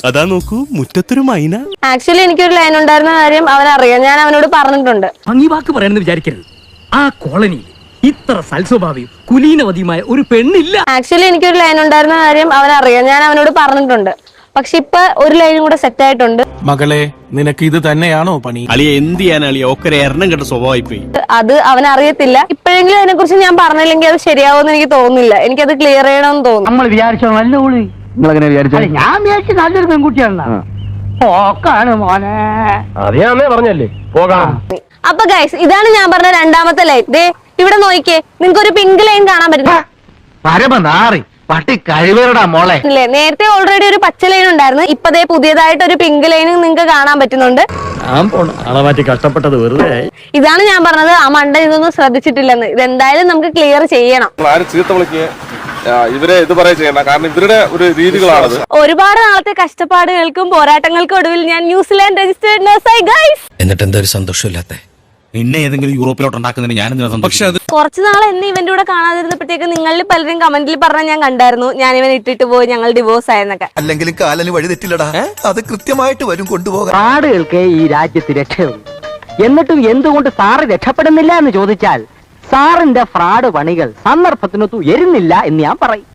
അതാ നോക്കൂ മുറ്റത്തൊരു മൈന. ആക്ച്വലി എനിക്കൊരു ലൈൻ ഉണ്ടായിരുന്ന കാര്യം അവനറിയാം, ഞാൻ അവനോട് പറഞ്ഞിട്ടുണ്ട്. ഭംഗി വാക്ക് പറയണമെന്ന് വിചാരിക്കരുത്. ആ കോളനിയിൽ ഇത്ര സൽസ്വഭാവിയും കുലീനവതിയുമായ ഒരു പെണ്ണില്ല. ആക്ച്വലി എനിക്കൊരു ലൈൻ ഉണ്ടായിരുന്ന കാര്യം അവനറിയാം, ഞാൻ അവനോട് പറഞ്ഞിട്ടുണ്ട്. പക്ഷെ ഇപ്പൊ ഒരു ലൈനും കൂടെ സെറ്റ് ആയിട്ടുണ്ട്. മകളെ, നിനക്ക് ഇത് തന്നെയാണോ പണി? അളിയ എന്ത് ചെയ്യാൻ അളിയ ഒക്കെ എണ്ണം കെട്ട സ്വഭാവമായി പോയി. അത് അവനറിയത്തില്ല. ഇപ്പോഴെങ്കിലും അതിനെ കുറിച്ച് ഞാൻ പറഞ്ഞില്ലെങ്കിൽ അത് ശരിയാവുമെന്ന് എനിക്ക് തോന്നുന്നില്ല. എനിക്കത് ക്ലിയർ ചെയ്യണമെന്ന് തോന്നുന്നു. നമ്മൾ വിചാരിച്ചോ നല്ല ഓളി. നിങ്ങളെങ്ങനെ വിചാരിച്ചു? ഞാൻ വിചാരിച്ചു നല്ലൊരു പെൺകുട്ടിയാണ്. പോക്കാണ് മോനെ. അറിയാമേ പറഞ്ഞല്ലേ പോകാം. അപ്പൊ ഗൈസ്, ഇതാണ് ഞാൻ പറഞ്ഞ രണ്ടാമത്തെ ലൈൻ. ദേ ഇവിടെ നോക്കിയേ, നിങ്ങൾക്ക് ഒരു പിങ്ക് ലൈൻ കാണാൻ പറ്റും. പരമനാറി പട്ടി കഴിവേറടാ മോളെ. നേരത്തെ ഓൾറെഡി ഒരു പച്ച ലൈൻ ഉണ്ടായിരുന്നു. ഇപ്പൊ ദേ പുതിയതായിട്ട് ഒരു പിങ്ക് ലൈൻ നിങ്ങൾക്ക് കാണാൻ പറ്റുന്നുണ്ട്. മാറ്റി കഷ്ടപ്പെട്ടത് വെറുതെ. ഇതാണ് ഞാൻ പറഞ്ഞത്, ആ മണ്ട ഇതൊന്നും ശ്രദ്ധിച്ചിട്ടില്ലെന്ന്. ഇതെന്തായാലും നമുക്ക് ക്ലിയർ ചെയ്യണം. ഇവരെ ഇത് പറയാ ചെയ്യണ്ട, കാരണം ഇവരുടെ ഒരു രീതികളാണത്. ഒരുപാട് നാളത്തെ കഷ്ടപ്പാടുകൾക്കും പോരാട്ടങ്ങൾക്കും ഒടുവിൽ ഞാൻ ന്യൂസിലാൻഡ് രജിസ്റ്റേർഡ് നഴ്സായി ഗൈസ്. എന്നിട്ട് എന്താ ഒരു സന്തോഷമില്ലാത്ത? നിന്നെ ഏതെങ്കിലും യൂറോപ്പിലോട്ട് ഉണ്ടാക്കുന്നതിന് ഞാൻ എന്തിനാ? കുറച്ച് നാൾ എന്നെ ഇവന്റെ കൂടെ കാണാതിരുന്നപ്പോഴത്തേക്ക് നിങ്ങളിൽ പലരും കമന്റിൽ പറഞ്ഞ ഞാൻ കണ്ടായിരുന്നു, ഞാൻ ഇവൻ ഇട്ടിട്ട് പോയി ഞങ്ങൾ ഡിവോഴ്സ് ആയെന്നൊക്കെ. അല്ലെങ്കിലും കാലന് വഴി തെറ്റില്ലടാ, അത് കൃത്യമായിട്ട് വരും കൊണ്ടുപോകാൻ. ഫ്രാഡുകൾക്ക് ഈ രാജ്യത്ത് രക്ഷയുള്ളൂ. എന്നിട്ടും എന്തുകൊണ്ട് സാറ് രക്ഷപ്പെടുന്നില്ല എന്ന് ചോദിച്ചാൽ സാറിന്റെ ഫ്രാഡ് പണികൾ സന്ദർഭത്തിനൊത്തു എരുന്നില്ല എന്ന് ഞാൻ പറയും.